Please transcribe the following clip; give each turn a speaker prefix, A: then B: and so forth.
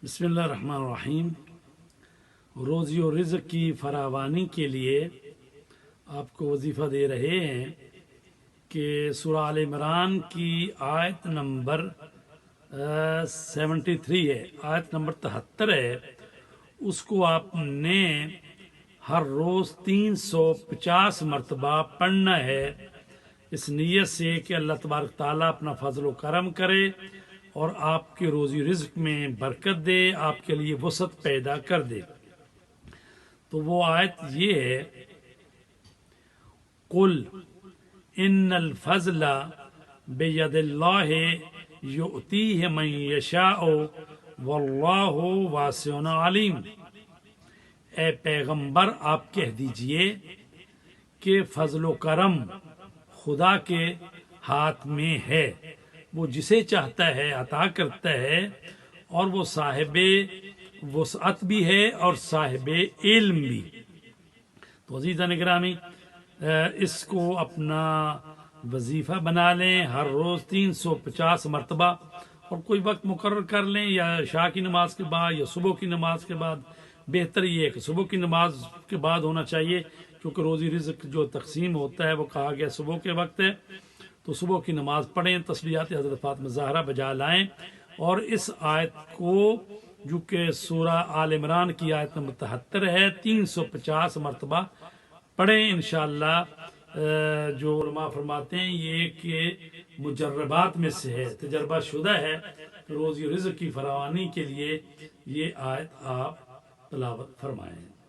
A: بسم اللہ الرحمن الرحیم۔ روزی و رزق کی فراوانی کے لیے آپ کو وظیفہ دے رہے ہیں کہ سورہ آل عمران کی آیت نمبر 73 ہے، آیت نمبر 73 ہے، اس کو آپ نے ہر روز 350 مرتبہ پڑھنا ہے، اس نیت سے کہ اللہ تبارک تعالیٰ اپنا فضل و کرم کرے اور آپ کے روزی رزق میں برکت دے، آپ کے لیے وسعت پیدا کر دے۔ تو وہ آیت یہ ہے، قل ان الفضل بید اللہ یؤتیہ من یشاء واللہ واسع علیم۔ اے پیغمبر آپ کہہ دیجئے کہ فضل و کرم خدا کے ہاتھ میں ہے، وہ جسے چاہتا ہے عطا کرتا ہے، اور وہ صاحب وسعت بھی ہے اور صاحب علم بھی۔ تو عزیزان گرامی، اس کو اپنا وظیفہ بنا لیں، ہر روز 350 مرتبہ، اور کوئی وقت مقرر کر لیں، یا عشاء کی نماز کے بعد یا صبح کی نماز کے بعد۔ بہتر یہ ہے کہ صبح کی نماز کے بعد ہونا چاہیے، کیونکہ روزی رزق جو تقسیم ہوتا ہے وہ کہا گیا صبح کے وقت ہے، تو صبح کی نماز پڑھیں، تسبیحات حضرت فاطمہ زہرا بجا لائیں، اور اس آیت کو جو کہ سورہ آل عمران کی آیت نمبر 73 ہے 350 مرتبہ پڑھیں انشاءاللہ۔ جو علماء فرماتے ہیں یہ کہ مجربات میں سے ہے، تجربہ شدہ ہے، روزی رزق کی فراوانی کے لیے یہ آیت آپ تلاوت فرمائیں۔